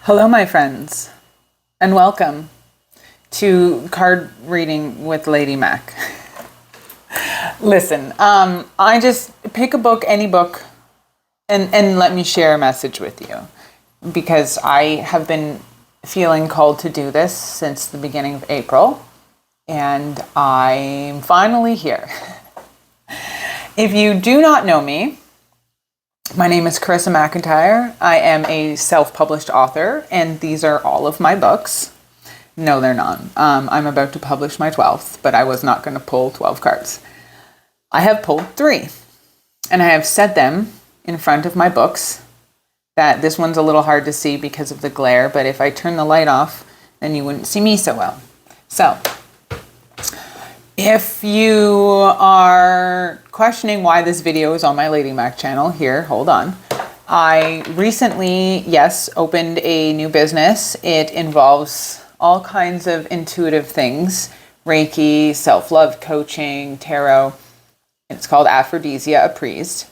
Hello, my friends, and welcome to Card Reading with Lady Mac. Listen, I just pick a book, any book, and let me share a message with you because I have been feeling called to do this since the beginning of April, and I'm finally here. If you do not know me, my name is Carissa McIntyre. I am a self-published author, and these are all of my books. No, they're not. I'm about to publish my 12th, but I was not going to pull 12 cards. I have pulled 3, and I have set them in front of my books. That this one's a little hard to see because of the glare, but if I turn the light off, then you wouldn't see me so well. So, if you are questioning why this video is on my Lady Mac channel, here, hold on. I recently, yes, opened a new business. It involves all kinds of intuitive things, Reiki, self-love coaching, tarot. It's called Aphrodisia Apprised.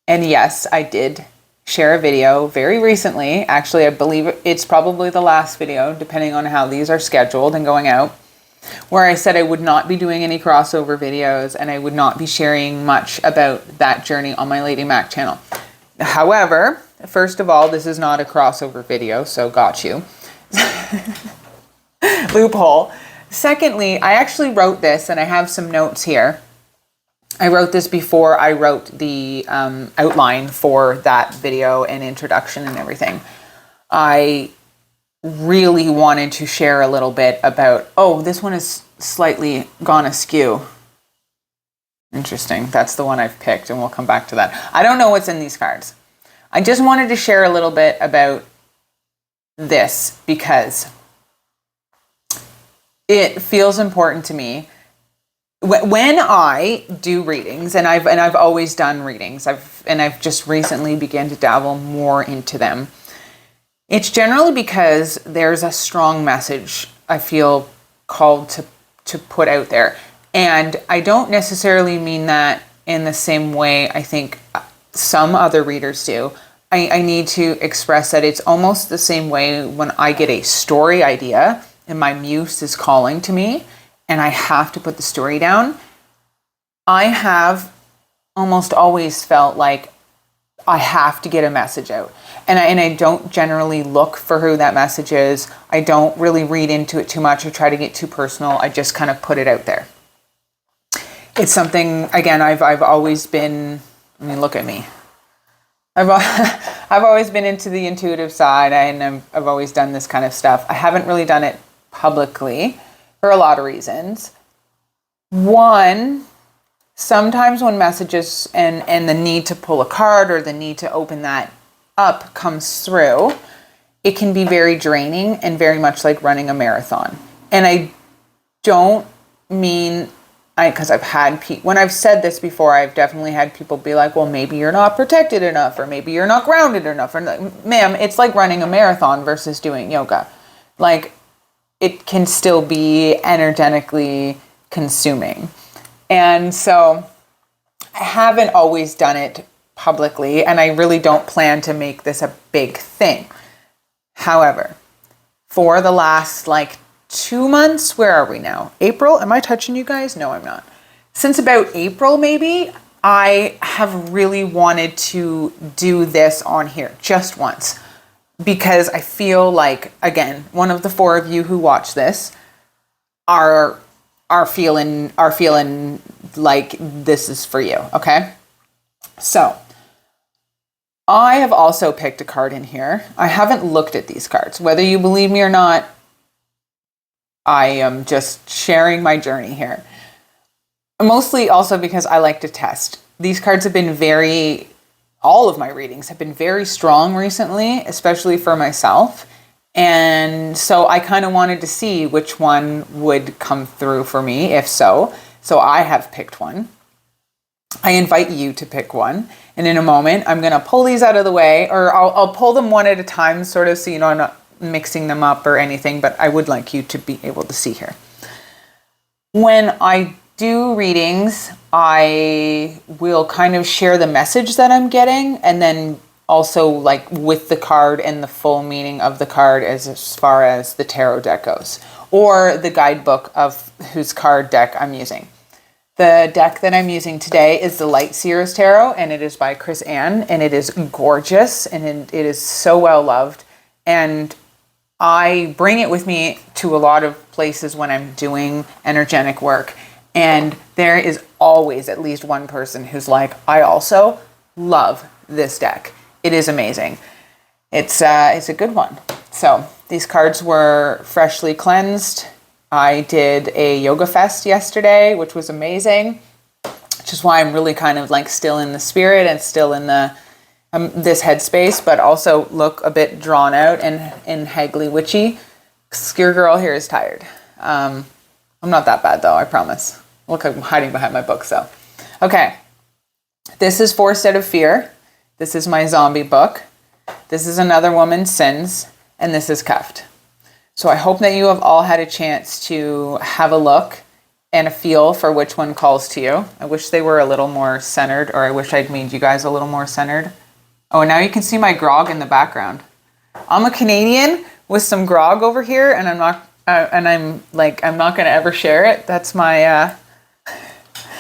And yes, I did share a video very recently. Actually, I believe it's probably the last video, depending on how these are scheduled and going out, where I said I would not be doing any crossover videos and I would not be sharing much about that journey on my Lady Mac channel. However, first of all, this is not a crossover video, so got you. Loophole. Secondly, I actually wrote this and I have some notes here. I wrote this before I wrote the outline for that video and introduction and everything. I really wanted to share a little bit about, oh, this one is slightly gone askew. Interesting. That's the one I've picked, and we'll come back to that. I don't know what's in these cards. I just wanted to share a little bit about this because it feels important to me. When I do readings, and I've always done readings, I've just recently began to dabble more into them. It's generally because there's a strong message I feel called to put out there. And I don't necessarily mean that in the same way I think some other readers do. I need to express that it's almost the same way when I get a story idea and my muse is calling to me and I have to put the story down. I have almost always felt like I have to get a message out. And I don't generally look for who that message is. I don't really read into it too much or try to get too personal. I just kind of put it out there. It's something, again, I've always been, I mean, look at me. I've always been into the intuitive side, and I've always done this kind of stuff. I haven't really done it publicly for a lot of reasons. One, sometimes when messages and the need to pull a card or the need to open that up comes through, it can be very draining and very much like running a marathon. And I don't mean, because I've had when I've said this before, I've definitely had people be like, well, maybe you're not protected enough, or maybe you're not grounded enough. Or, ma'am, it's like running a marathon versus doing yoga. Like, it can still be energetically consuming. And so I haven't always done it publicly, and I really don't plan to make this a big thing. However, for the last 2 months, where are we now? April? Am I touching you guys? No, I'm not. Since about April, maybe, I have really wanted to do this on here just once because I feel like, again, one of the 4 of you who watch this are feeling like this is for you, okay? So, I have also picked a card in here. I haven't looked at these cards. Whether you believe me or not, I am just sharing my journey here. Mostly also because I like to test. These cards have been all of my readings have been very strong recently, especially for myself. And so I kind of wanted to see which one would come through for me, if so. So I have picked one. I invite you to pick one. And in a moment, I'm going to pull these out of the way, or I'll pull them one at a time, sort of, so I'm not mixing them up or anything, but I would like you to be able to see here. When I do readings, I will kind of share the message that I'm getting, and then also like with the card and the full meaning of the card as far as the tarot deck goes, or the guidebook of whose card deck I'm using. The deck that I'm using today is the Light Seers Tarot, and it is by Chris Ann, and it is gorgeous, and it is so well loved. And I bring it with me to a lot of places when I'm doing energetic work. And there is always at least one person who's like, I also love this deck. It is amazing. It's a good one. So these cards were freshly cleansed. I did a yoga fest yesterday, which was amazing, which is why I'm really kind of like still in the spirit and still in the this headspace, but also look a bit drawn out and haggly witchy. Your girl here is tired. I'm not that bad though, I promise. Look, I'm hiding behind my book, so. Okay, this is Forced Out of Fear. This is my zombie book. This is Another Woman's Sins, and this is Cuffed. So I hope that you have all had a chance to have a look and a feel for which one calls to you. I wish they were a little more centered, or I wish I'd made you guys a little more centered. Oh, now you can see my grog in the background. I'm a Canadian with some grog over here, and I'm not gonna ever share it. That's my,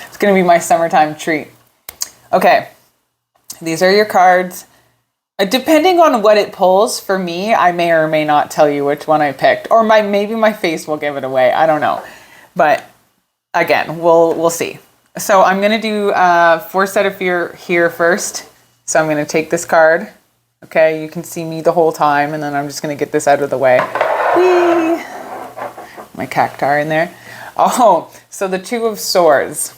it's gonna be my summertime treat. Okay, these are your cards. Depending on what it pulls, for me, I may or may not tell you which one I picked, or maybe my face will give it away. I don't know, but again, we'll see. So I'm gonna do Forced Out of Fear here first. So I'm gonna take this card. Okay, you can see me the whole time, and then I'm just gonna get this out of the way. Whee! My cacti in there. Oh, so the Two of Swords.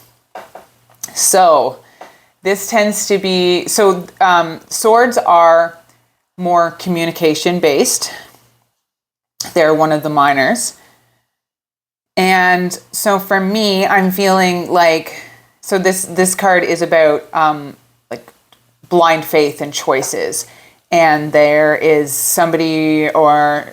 So this tends to be, swords are more communication based. They're one of the minors. And so for me, I'm feeling like, so this card is about like blind faith and choices. And there is somebody or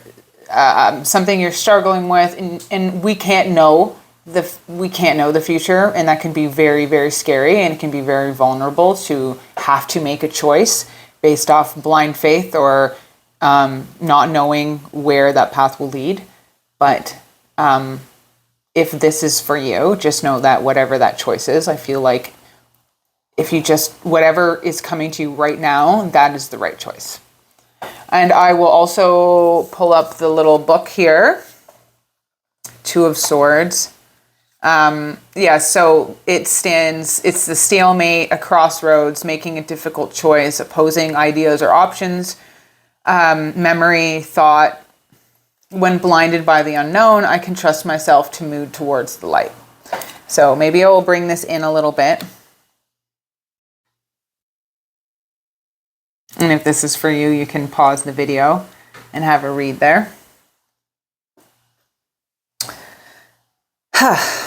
something you're struggling with, and we can't know the future, and that can be very, very scary, and it can be very vulnerable to have to make a choice based off blind faith or not knowing where that path will lead. But if this is for you, just know that whatever that choice is, I feel like if you just, whatever is coming to you right now, that is the right choice. And I will also pull up the little book here, Two of Swords. So it's the stalemate, a crossroads, making a difficult choice, opposing ideas or options, memory, thought. When blinded by the unknown, I can trust myself to move towards the light. So maybe I will bring this in a little bit. And if this is for you, you can pause the video and have a read there.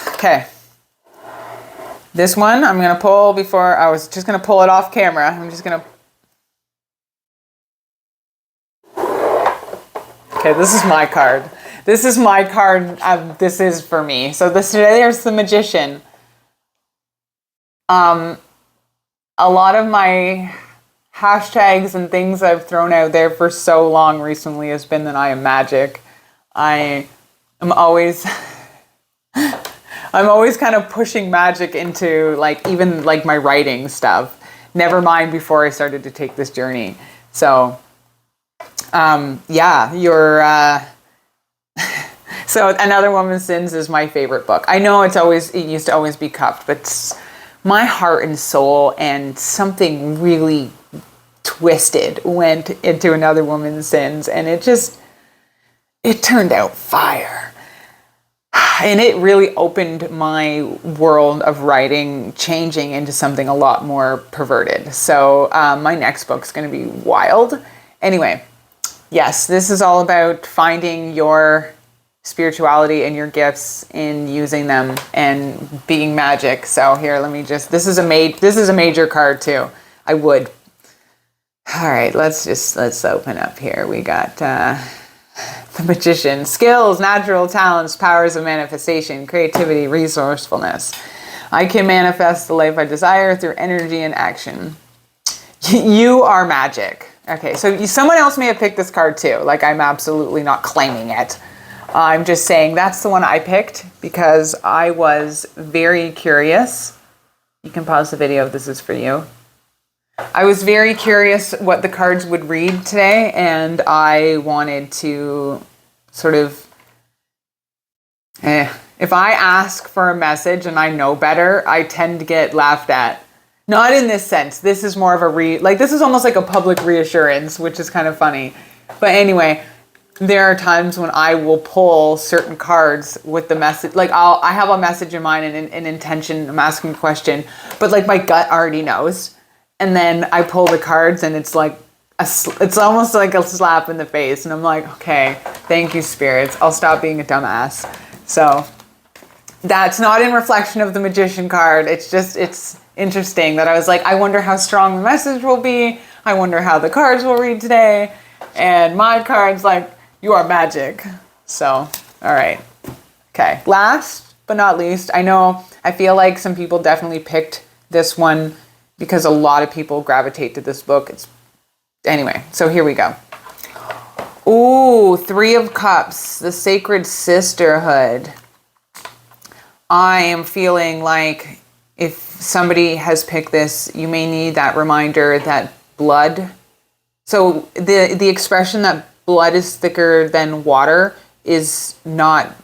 Okay. This one I'm going to pull before, I was just going to pull it off camera. I'm just going to. Okay, this is my card. This is my card. This is for me. So there's the Magician. A lot of my hashtags and things I've thrown out there for so long recently has been that I am magic. I'm always kind of pushing magic into like even like my writing stuff. Never mind before I started to take this journey. So so Another Woman's Sins is my favorite book. I know it used to always be Cuffed, but my heart and soul and something really twisted went into Another Woman's Sins, and it turned out fire. And it really opened my world of writing, changing into something a lot more perverted. So my next book's going to be wild. Anyway, yes, this is all about finding your spirituality and your gifts and using them and being magic. So here, this is a major card too. I would. All right, let's open up here. We got the Magician. Skills, natural talents, powers of manifestation, creativity, resourcefulness. I can manifest the life I desire through energy and action. You are magic. Okay, so someone else may have picked this card too. Like, I'm absolutely not claiming it. I'm just saying that's the one I picked because I was very curious. You can pause the video if this is for you. I was very curious what the cards would read today, and I wanted to sort of, if I ask for a message and I know better, I tend to get laughed at. Not in this sense. This is more of a this is almost like a public reassurance, which is kind of funny. But anyway, there are times when I will pull certain cards with the message. Like, I have a message in mind and an intention. I'm asking a question, but like my gut already knows. And then I pull the cards and it's like, it's almost like a slap in the face. And I'm like, okay, thank you, spirits. I'll stop being a dumbass. So that's not in reflection of the Magician card. It's just, it's interesting that I was like, I wonder how strong the message will be. I wonder how the cards will read today. And my card's like, you are magic. So, all right. Okay. Last but not least, I feel like some people definitely picked this one because a lot of people gravitate to this book. Anyway, so here we go. Ooh, Three of Cups, the Sacred Sisterhood. I am feeling like if somebody has picked this, you may need that reminder that blood. So the expression that blood is thicker than water is not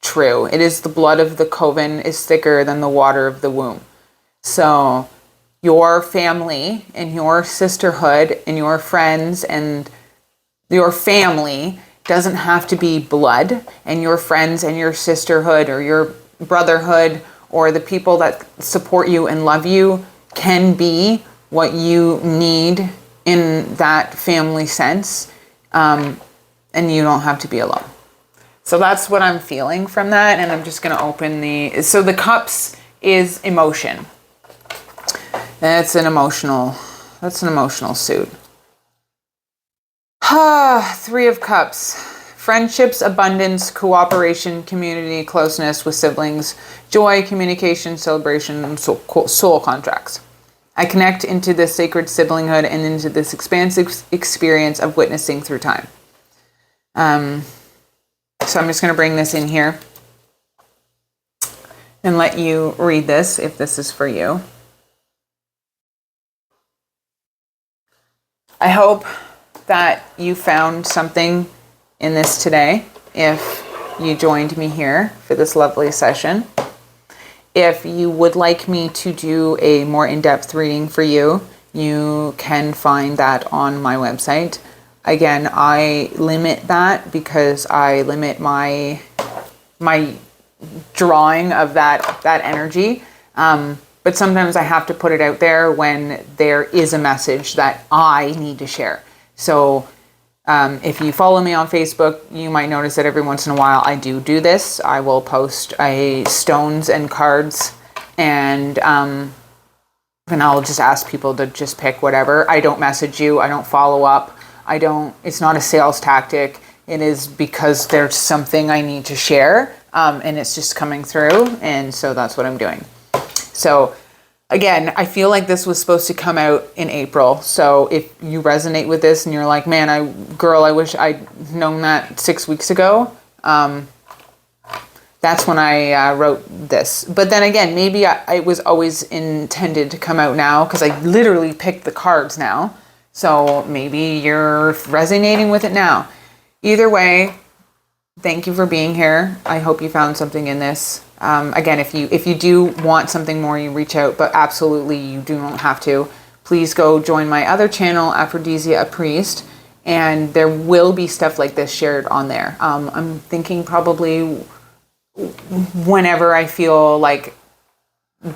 true. It is the blood of the coven is thicker than the water of the womb. So your family and your sisterhood and your friends and your family doesn't have to be blood, and your friends and your sisterhood or your brotherhood or the people that support you and love you can be what you need in that family sense, and you don't have to be alone. So that's what I'm feeling from that, and I'm just going to open so the cups is emotion. That's an emotional suit. Three of Cups. Friendships, abundance, cooperation, community, closeness with siblings, joy, communication, celebration, and soul contracts. I connect into this sacred siblinghood and into this expansive experience of witnessing through time. So I'm just going to bring this in here and let you read this if this is for you. I hope that you found something in this today if you joined me here for this lovely session. If you would like me to do a more in-depth reading for you, you can find that on my website. Again, I limit that because I limit my drawing of that energy. But sometimes I have to put it out there when there is a message that I need to share. So if you follow me on Facebook, you might notice that every once in a while I do this. I will post stones and cards, and I'll just ask people to just pick whatever. I don't message you. I don't follow up. It's not a sales tactic. It is because there's something I need to share, and it's just coming through, and so that's what I'm doing. So again, I feel like this was supposed to come out in April. So if you resonate with this and you're like, man, I wish I'd known that 6 weeks ago. That's when I wrote this. But then again, maybe it was always intended to come out now because I literally picked the cards now. So maybe you're resonating with it now. Either way, thank you for being here. I hope you found something in this. Again, if you do want something more, you reach out, but absolutely you do not have to. Please go join my other channel, Aphrodisia Apprised, and there will be stuff like this shared on there. I'm thinking probably whenever I feel like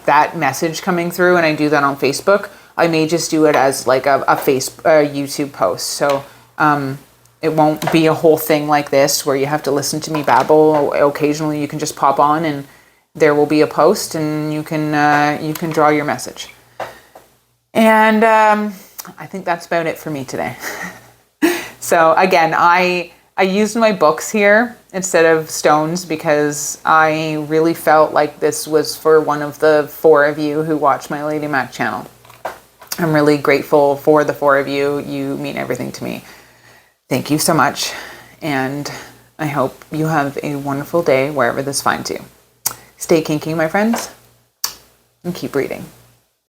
that message coming through, and I do that on Facebook, I may just do it as like a YouTube post. So it won't be a whole thing like this where you have to listen to me babble. Occasionally you can just pop on and there will be a post and you can draw your message. And I think that's about it for me today. So again, I used my books here instead of stones because I really felt like this was for one of the 4 of you who watch my Lady Mac channel. I'm really grateful for the four of you. You mean everything to me. Thank you so much. And I hope you have a wonderful day wherever this finds you. Stay kinky, my friends, and keep reading.